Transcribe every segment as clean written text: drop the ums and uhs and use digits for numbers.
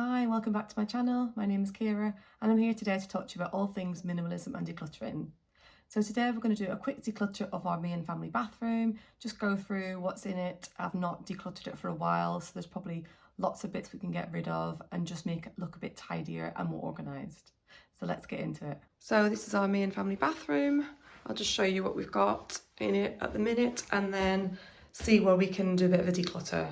Hi, welcome back to my channel. My name is Kira and I'm here today to talk to you about all things minimalism and decluttering. So today we're going to do a quick declutter of our main family bathroom, just go through what's in it. I've not decluttered it for a while, so there's probably lots of bits we can get rid of and just make it look a bit tidier and more organised. So let's get into it. So this is our main family bathroom. I'll just show you what we've got in it at the minute and then see where we can do a bit of a declutter.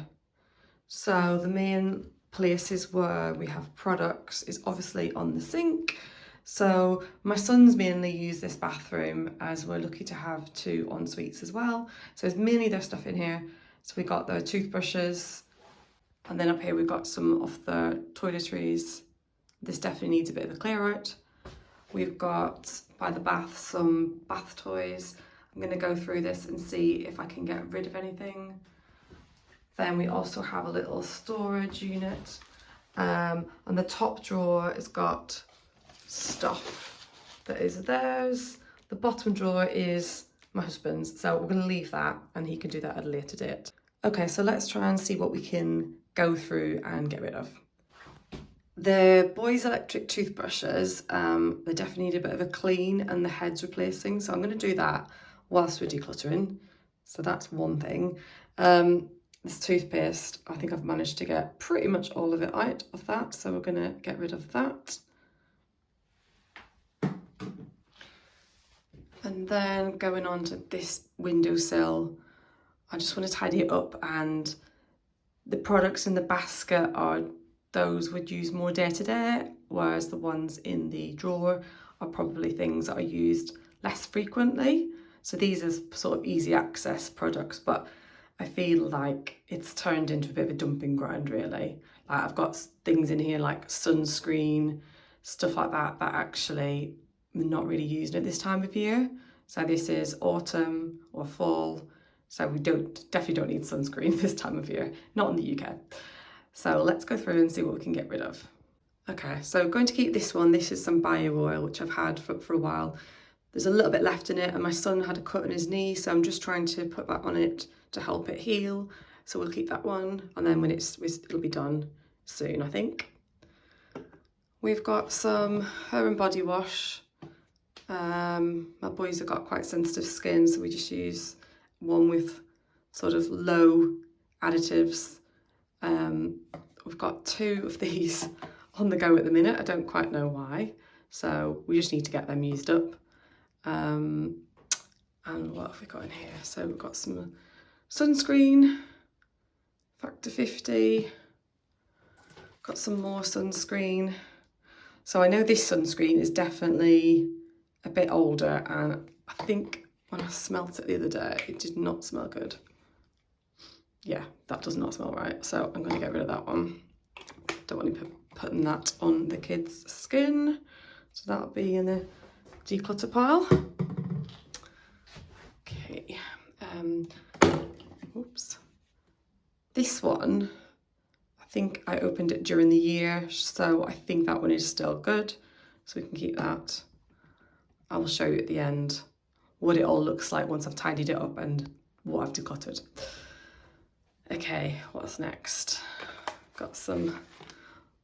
So the main places where we have products is obviously on the sink. So my sons mainly use this bathroom as we're lucky to have two en-suites as well. So there's mainly their stuff in here. So we got the toothbrushes, and then up here we've got some of the toiletries. This definitely needs a bit of a clear out. We've got by the bath some bath toys. I'm going to go through this and see if I can get rid of anything. Then we also have a little storage unit. And the top drawer has got stuff that is theirs. The bottom drawer is my husband's. So we're going to leave that and he can do that at a later date. Okay, so let's try and see what we can go through and get rid of. The boys' electric toothbrushes, they definitely need a bit of a clean and the head's replacing. So I'm going to do that whilst we're decluttering. So that's one thing. This toothpaste, I think I've managed to get pretty much all of it out of that, so we're going to get rid of that. And then going on to this windowsill, I just want to tidy it up, and the products in the basket are those we'd use more day to day, whereas the ones in the drawer are probably things that are used less frequently. So these are sort of easy access products, but I feel like it's turned into a bit of a dumping ground really. Like I've got things in here like sunscreen, stuff like that, that actually I'm not really using at this time of year. So this is autumn or fall. So we definitely don't need sunscreen this time of year, not in the UK. So let's go through and see what we can get rid of. Okay, so going to keep this one. This is some bio oil, which I've had for a while. There's a little bit left in it and my son had a cut on his knee, so I'm just trying to put that on it to help it heal. So we'll keep that one, and then when it'll be done soon, I think. We've got some hair and body wash. My boys have got quite sensitive skin, so we just use one with sort of low additives. We've got two of these on the go at the minute. I don't quite know why, so we just need to get them used up. And what have we got in here? So we've got some sunscreen, factor 50, got some more sunscreen. So I know this sunscreen is definitely a bit older, and I think when I smelt it the other day, it did not smell good. Yeah, that does not smell right. So I'm going to get rid of that one. Don't want to be putting that on the kids' skin. So that'll be in the declutter pile. Okay, oops. This one, I think I opened it during the year, so I think that one is still good. So we can keep that. I will show you at the end what it all looks like once I've tidied it up and what I've decluttered. Okay, what's next? Got some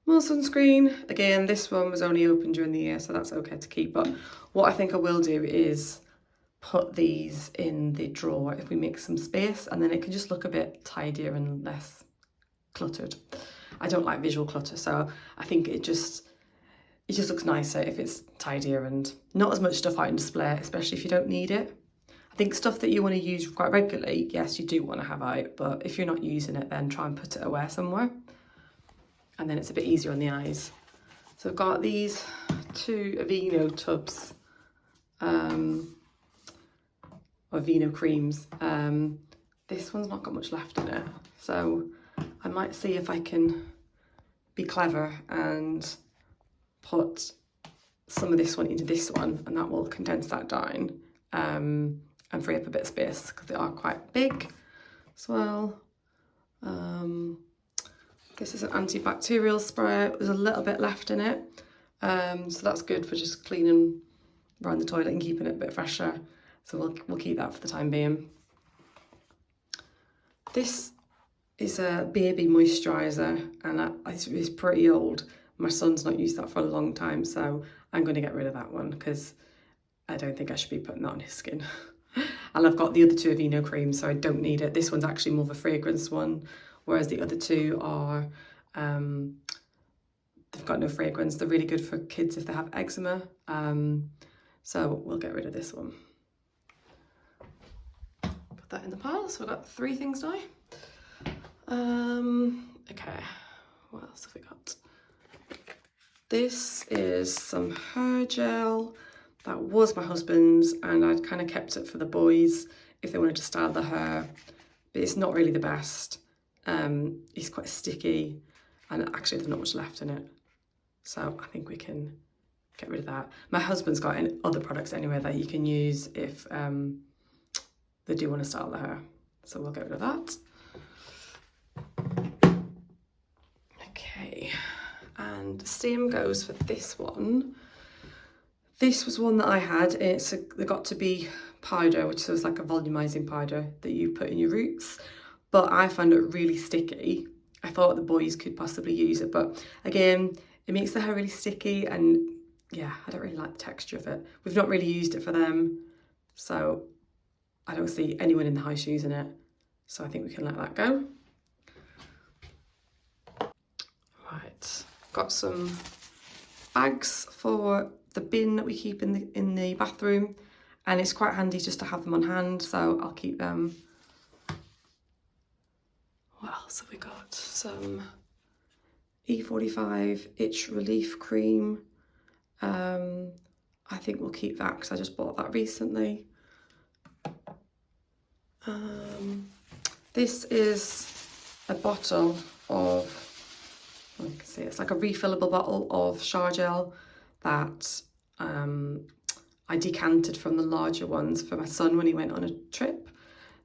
more sunscreen. Again, this one was only open during the year, so that's okay to keep. But what I think I will do is put these in the drawer if we make some space, and then it can just look a bit tidier and less cluttered. I don't like visual clutter, so I think it just looks nicer if it's tidier and not as much stuff out on display, especially if you don't need it. I think stuff that you want to use quite regularly, yes, you do want to have out, but if you're not using it, then try and put it away somewhere. And then it's a bit easier on the eyes. So I've got these two Aveeno tubs, or Aveeno creams. This one's not got much left in it, so I might see if I can be clever and put some of this one into this one, and that will condense that down and free up a bit of space because they are quite big as well. This is an antibacterial spray. There's a little bit left in it, so that's good for just cleaning around the toilet and keeping it a bit fresher. So we'll keep that for the time being. This It's a baby moisturiser, and it's pretty old. My son's not used that for a long time, so I'm going to get rid of that one because I don't think I should be putting that on his skin. And I've got the other two Aveeno creams, so I don't need it. This one's actually more of a fragrance one, whereas the other two are, they've got no fragrance. They're really good for kids if they have eczema. So we'll get rid of this one. Put that in the pile. So we've got 3 things now. Okay, what else have we got? This is some hair gel. That was my husband's, and I'd kind of kept it for the boys if they wanted to style their hair, but it's not really the best. It's quite sticky, and actually there's not much left in it. So I think we can get rid of that. My husband's got other products anyway that you can use if they do want to style their hair. So we'll get rid of that. Okay, and same goes for this one. This was one that I had. They got to be powder, which was like a volumizing powder that you put in your roots, but I found it really sticky. I thought the boys could possibly use it, but again, it makes the hair really sticky, and yeah, I don't really like the texture of it. We've not really used it for them, so I don't see anyone in the house using it, so I think we can let that go. Right, got some bags for the bin that we keep in the bathroom, and it's quite handy just to have them on hand, so I'll keep them. What else have we got? Some E45 itch relief cream. I think we'll keep that because I just bought that recently. This is a bottle of, you can see it's like a refillable bottle of shower gel that I decanted from the larger ones for my son when he went on a trip.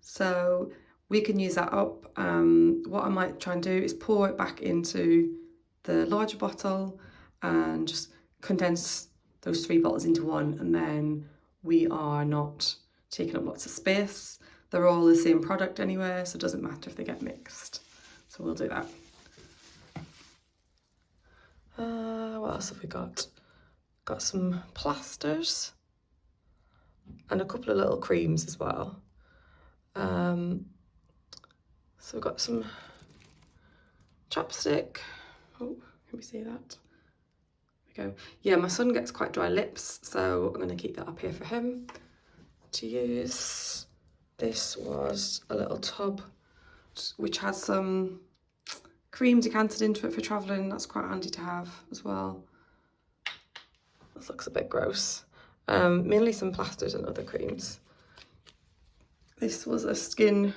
So we can use that up. What I might try and do is pour it back into the larger bottle and just condense those 3 bottles into one, and then we are not taking up lots of space. They're all the same product anyway, so it doesn't matter if they get mixed. So we'll do that. What else have we got? Got some plasters and a couple of little creams as well. So we've got some chapstick. Oh, can we see that? There we go. Yeah, my son gets quite dry lips, so I'm going to keep that up here for him to use. This was a little tub which has some cream decanted into it for travelling. That's quite handy to have as well. This looks a bit gross. Mainly some plasters and other creams. This was a skin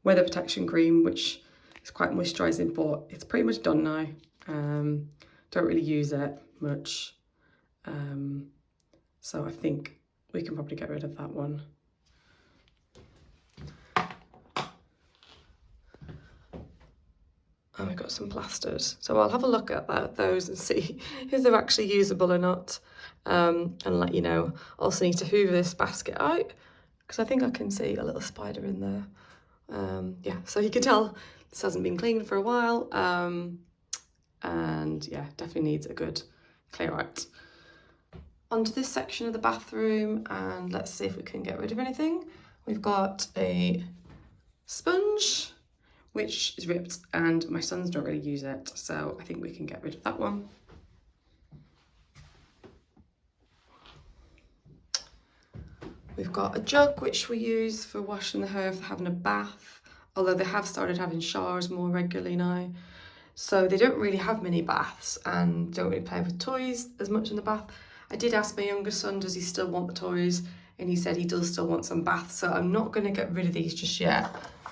weather protection cream, which is quite moisturising, but it's pretty much done now. Don't really use it much. So I think we can probably get rid of that one. And we've got some plasters. So I'll have a look at those and see if they're actually usable or not, and let you know. Also need to hoover this basket out because I think I can see a little spider in there. Yeah, so you can tell this hasn't been cleaned for a while, and yeah, definitely needs a good clear out. Onto this section of the bathroom, and let's see if we can get rid of anything. We've got a sponge, which is ripped, and my sons don't really use it, so I think we can get rid of that one. We've got a jug which we use for washing the hair if they're having a bath, although they have started having showers more regularly now. So they don't really have many baths and don't really play with toys as much in the bath. I did ask my younger son, does he still want the toys? And he said he does still want some baths, so I'm not going to get rid of these just yet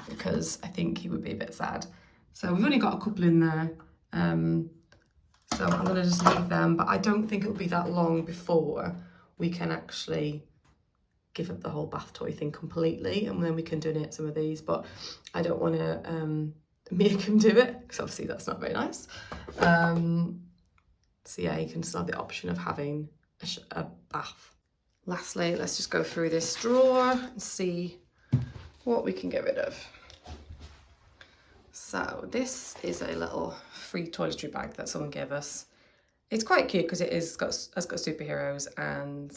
because I think he would be a bit sad. So we've only got a couple in there, so I'm going to just leave them, but I don't think it'll be that long before we can actually give up the whole bath toy thing completely, and then we can donate some of these, but I don't want to make him do it because obviously that's not very nice. So yeah, you can still have the option of having a bath. Lastly, let's just go through this drawer and see what we can get rid of. So this is a little free toiletry bag that someone gave us. It's quite cute because has got superheroes, and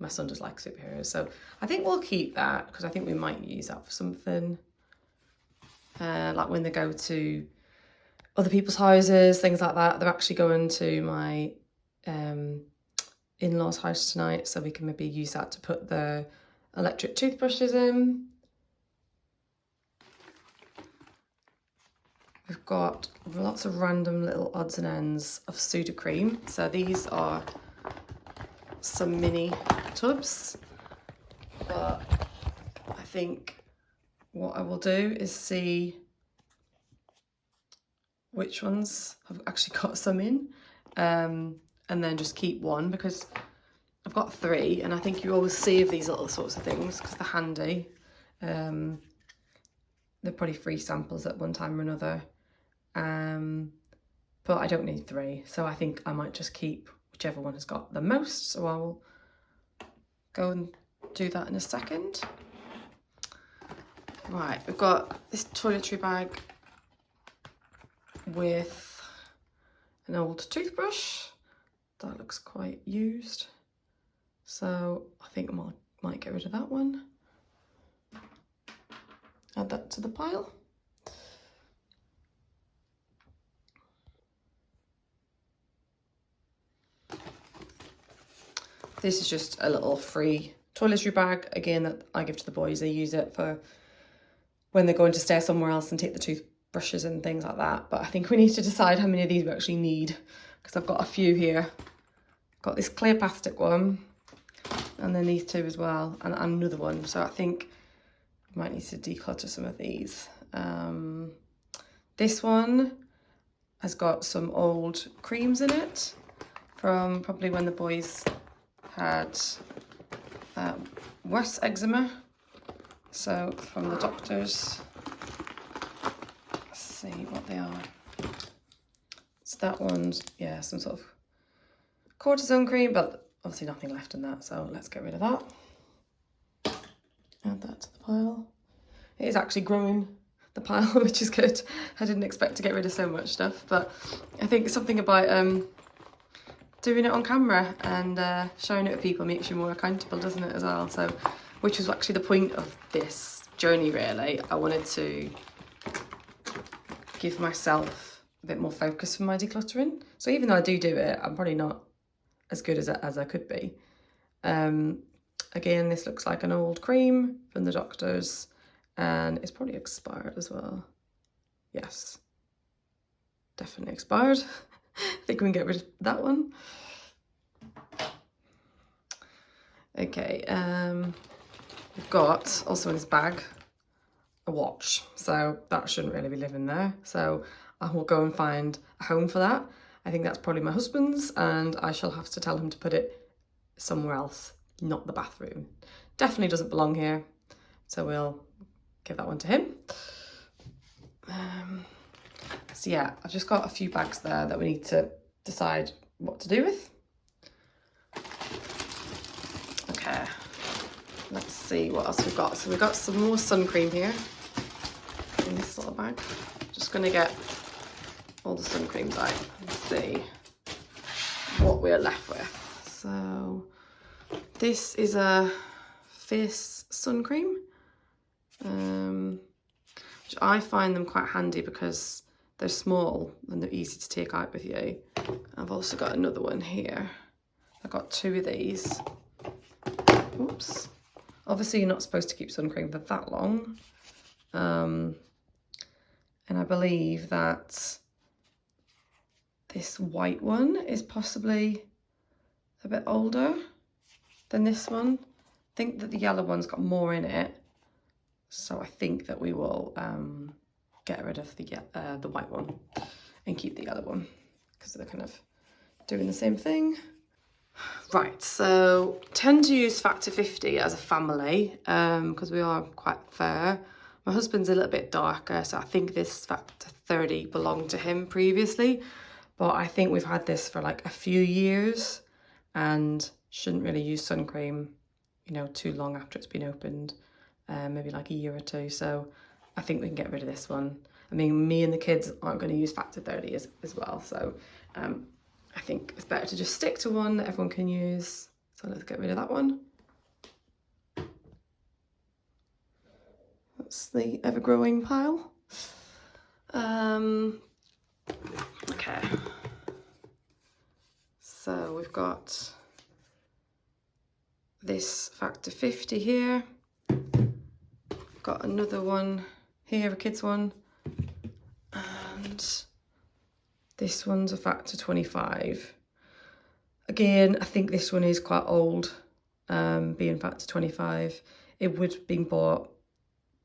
my son does like superheroes. So I think we'll keep that because I think we might use that for something. Like when they go to other people's houses, things like that. They're actually going to my in-laws' house tonight, so we can maybe use that to put the electric toothbrushes in. We've got lots of random little odds and ends of Sudocrem. So these are some mini tubs, but I think what I will do is see which ones I've actually got some in, and then just keep one, because I've got 3, and I think you always save these little sorts of things because they're handy. They're probably free samples at one time or another, but I don't need 3, so I think I might just keep whichever one has got the most. So I'll go and do that in a second. Right, we've got this toiletry bag with an old toothbrush that looks quite used, so I think I might get rid of that one. Add that to the pile. This is just a little free toiletry bag, again, that I give to the boys. They use it for when they're going to stay somewhere else and take the toothbrushes and things like that. But I think we need to decide how many of these we actually need, because I've got a few here. I've got this clear plastic one, and then these 2 as well, and another one. So I think I might need to declutter some of these. This one has got some old creams in it from probably when the boys had worse eczema. So from the doctors, let's see what they are. So that one's, yeah, some sort of cortisone cream, but obviously nothing left in that, so let's get rid of that. Add that to the pile. It is actually growing, the pile, which is good. I didn't expect to get rid of so much stuff, but I think something about doing it on camera and showing it to people makes you more accountable, doesn't it, as well? So, which was actually the point of this journey, really. I wanted to give myself a bit more focus for my decluttering. So even though I do it, I'm probably not as good as I could be. Again, this looks like an old cream from the doctors, and it's probably expired as well. Yes, definitely expired. I think we can get rid of that one. Okay, we've got also in this bag a watch, so that shouldn't really be living there. So I will go and find a home for that. I think that's probably my husband's, and I shall have to tell him to put it somewhere else, not the bathroom. Definitely doesn't belong here, so we'll give that one to him. So yeah, I've just got a few bags there that we need to decide what to do with. Okay, let's see what else we've got. So we've got some more sun cream here in this little bag. Just gonna get all the sun creams out and see what we're left with. So this is a face sun cream, which I find them quite handy because they're small and they're easy to take out with you. I've also got another one here. I've got 2 of these. Oops. Obviously you're not supposed to keep sun cream for that long. And I believe that this white one is possibly a bit older than this one. I think that the yellow one's got more in it. So I think that we will get rid of the white one and keep the yellow one, because they're kind of doing the same thing. Right, so tend to use factor 50 as a family because we are quite fair. My husband's a little bit darker, so I think this factor 30 belonged to him previously, but I think we've had this for like a few years and shouldn't really use sun cream, you know, too long after it's been opened, maybe like a year or 2. So I think we can get rid of this one. I mean, me and the kids aren't going to use factor 30 as well. So I think it's better to just stick to one that everyone can use. So let's get rid of that one. That's the ever-growing pile. Okay. So we've got this factor 50 here. Got another one here, a kid's one. And this one's a factor 25. Again, I think this one is quite old, being factor 25. It would have been bought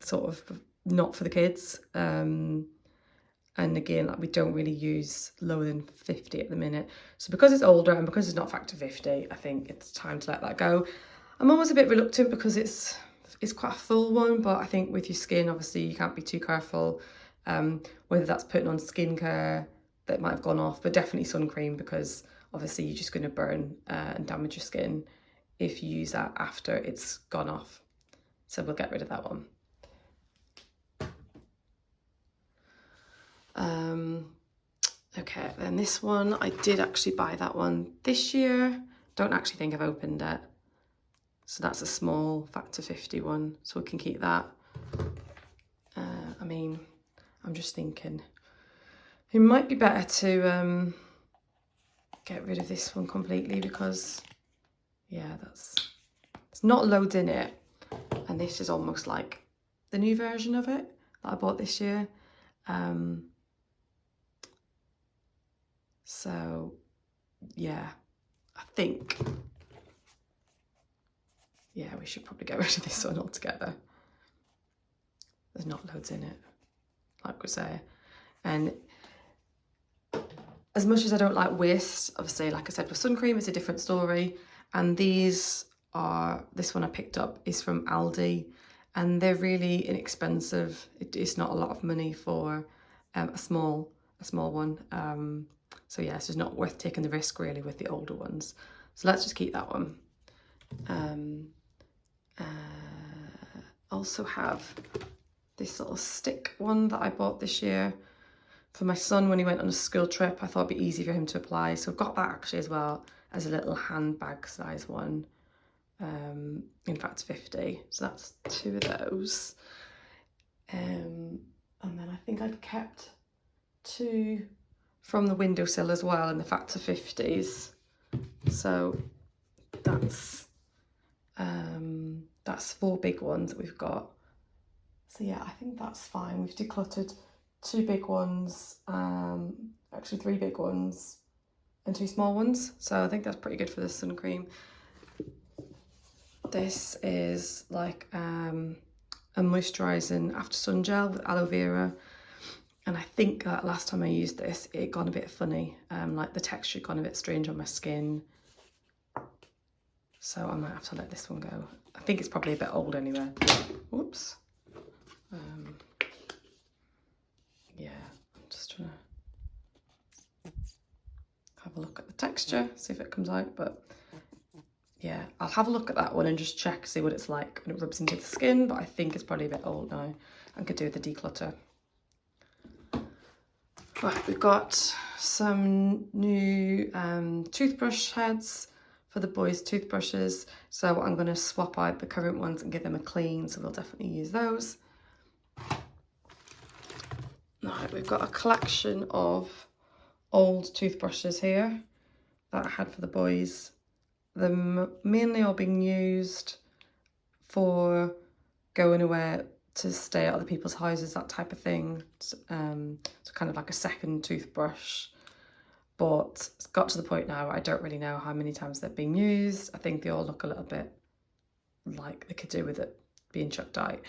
sort of not for the kids. And again, like, we don't really use lower than 50 at the minute. So because it's older and because it's not factor 50, I think it's time to let that go. I'm always a bit reluctant because it's quite a full one, but I think with your skin, obviously you can't be too careful. Whether that's putting on skincare that might have gone off, but definitely sun cream, because obviously you're just going to burn and damage your skin if you use that after it's gone off. So we'll get rid of that one. Okay, then this one, I did actually buy that one this year. Don't actually think I've opened it. So that's a small factor 50 one, so we can keep that. I mean, I'm just thinking it might be better to get rid of this one completely, because yeah, it's not loads in it, and this is almost like the new version of it that I bought this year. So yeah, I think, yeah, we should probably get rid of this one altogether. There's not loads in it, like we say. And as much as I don't like waste, obviously, like I said, with sun cream, it's a different story. And these are, this one I picked up is from Aldi, and they're really inexpensive. It's not a lot of money for a small one. So yeah, it's just not worth taking the risk really with the older ones. So let's just keep that one. Also have this little stick one that I bought this year for my son when he went on a school trip. I thought it'd be easy for him to apply. So I've got that actually as well as a little handbag size one. In fact, 50. So that's 2 of those. And then I think I'd kept 2 from the windowsill as well in the factor 50s. So that's 4 big ones that we've got. So yeah, I think that's fine. We've decluttered 2 big ones, actually 3 big ones and 2 small ones. So I think that's pretty good for the sun cream. This is like a moisturising after sun gel with aloe vera. And I think that last time I used this, it got a bit funny. Like the texture got a bit strange on my skin. So I might have to let this one go. I think it's probably a bit old anyway. Whoops. Yeah, I'm just trying to have a look at the texture, see if it comes out. But yeah, I'll have a look at that one and just check, see what it's like when it rubs into the skin. But I think it's probably a bit old now. I could do with the declutter. Right, we've got some new toothbrush heads for the boys' toothbrushes. So I'm going to swap out the current ones and give them a clean. So we'll definitely use those. Right, we've got a collection of old toothbrushes here that I had for the boys. They're mainly all being used for going away to stay at other people's houses, that type of thing. So kind of like a second toothbrush. But it's got to the point now where I don't really know how many times they're being used. I think they all look a little bit like they could do with it being chucked out.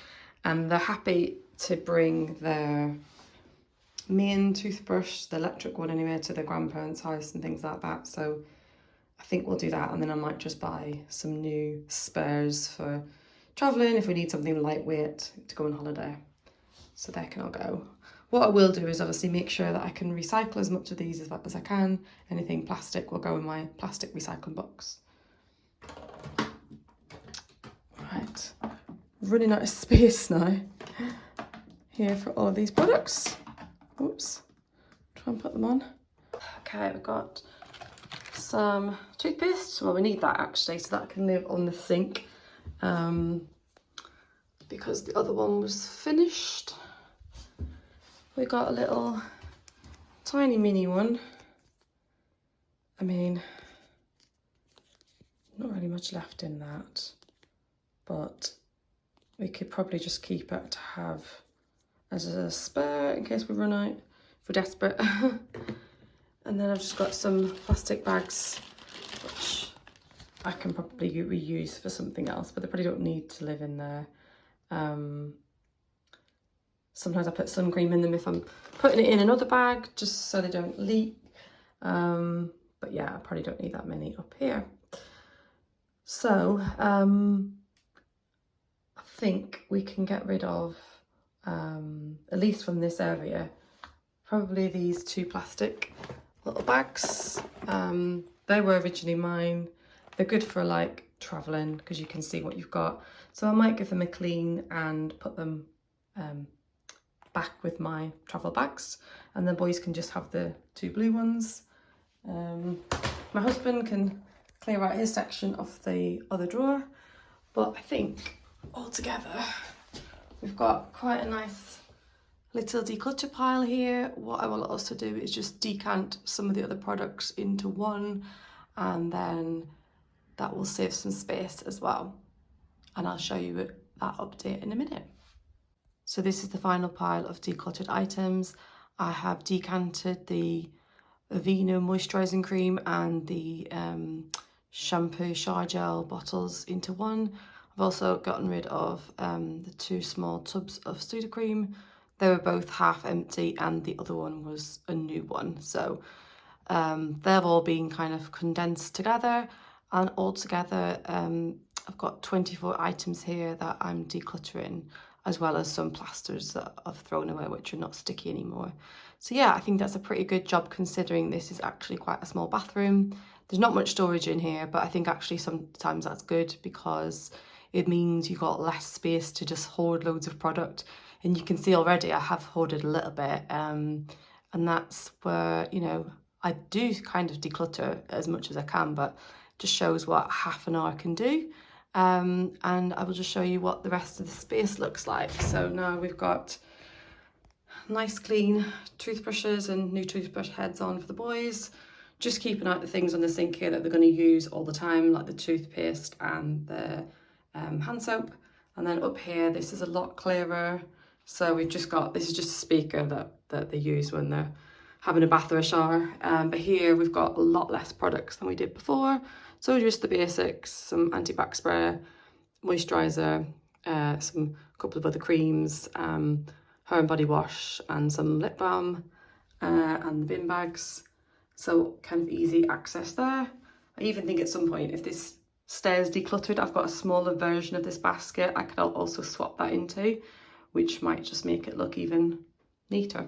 And they're happy to bring their main toothbrush, the electric one anyway, to their grandparents' house and things like that. So I think we'll do that, and then I might just buy some new spares for travelling if we need something lightweight to go on holiday. So they can all go. What I will do is obviously make sure that I can recycle as much of these as I can. Anything plastic will go in my plastic recycling box. Right, running out of space now here for all of these products. Oops, try and put them on. Okay, we've got some toothpaste. Well, we need that actually, so that can live on the sink, because the other one was finished. We got a little tiny mini one. I mean, not really much left in that, but we could probably just keep it to have as a spare in case we run out, if we're desperate. And then I've just got some plastic bags, which I can probably reuse for something else, but they probably don't need to live in there. Sometimes I put sun cream in them if I'm putting it in another bag, just so they don't leak. But yeah, I probably don't need that many up here. So I think we can get rid of, at least from this area, probably these 2 plastic little bags. They were originally mine. They're good for like traveling because you can see what you've got. So I might give them a clean and put them back with my travel bags, and the boys can just have the 2 blue ones. My husband can clear out his section of the other drawer, but I think altogether we've got quite a nice little declutter pile here. What I will also do is just decant some of the other products into one, and then that will save some space as well. And I'll show you that update in a minute. So this is the final pile of decluttered items. I have decanted the Aveeno moisturising cream and the shampoo shower gel bottles into one. I've also gotten rid of the 2 small tubs of Sudocrem. They were both half empty and the other one was a new one. So they've all been kind of condensed together, and altogether I've got 24 items here that I'm decluttering, as well as some plasters that I've thrown away which are not sticky anymore. So yeah, I think that's a pretty good job considering this is actually quite a small bathroom. There's not much storage in here, but I think actually sometimes that's good because it means you've got less space to just hoard loads of product. And you can see already I have hoarded a little bit, and that's where, you know, I do kind of declutter as much as I can, but just shows what half an hour can do. And I will just show you what the rest of the space looks like. So now we've got nice clean toothbrushes and new toothbrush heads on for the boys. Just keeping out the things on the sink here that they're going to use all the time, like the toothpaste and the hand soap. And then up here, this is a lot clearer. So we've just got, this is just a speaker that they use when they're having a bath or a shower. But here we've got a lot less products than we did before. So just the basics, some anti-bac spray, moisturiser, some couple of other creams, hair and body wash, and some lip balm, and the bin bags. So kind of easy access there. I even think at some point, if this stays decluttered, I've got a smaller version of this basket I could also swap that into, which might just make it look even neater.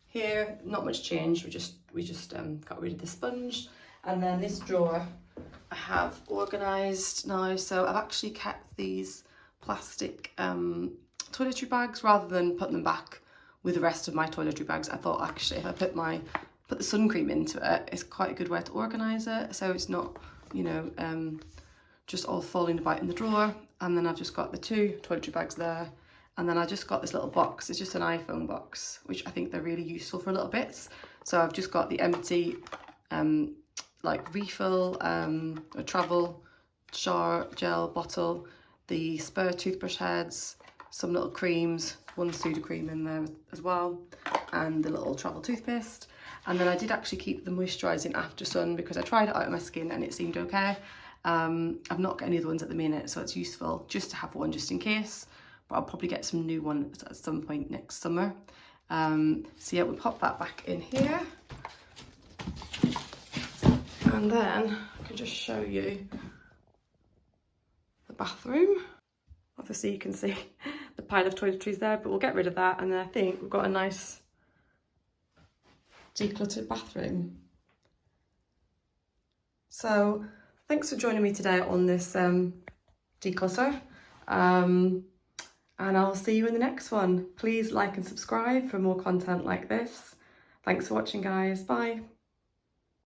Here, not much change. We just got rid of the sponge, and then this drawer I have organised now. So I've actually kept these plastic toiletry bags rather than putting them back with the rest of my toiletry bags. I thought actually if I put the sun cream into it, it's quite a good way to organise it, so it's not, you know, just all falling about in the drawer. And then I've just got the 2 toiletry bags there, and then I just got this little box. It's just an iPhone box, which I think they're really useful for little bits. So I've just got the empty like refill a travel shower gel bottle, the spare toothbrush heads, some little creams, 1 Sudocrem in there as well, and the little travel toothpaste. And then I did actually keep the moisturising after sun because I tried it out on my skin and it seemed okay. I've not got any other ones at the minute, so it's useful just to have one just in case, but I'll probably get some new ones at some point next summer. So yeah, we'll pop that back in here. And then I can just show you the bathroom. Obviously you can see the pile of toiletries there, but we'll get rid of that. And then I think we've got a nice decluttered bathroom. So thanks for joining me today on this declutter. and I'll see you in the next one. Please like and subscribe for more content like this. Thanks for watching, guys. Bye.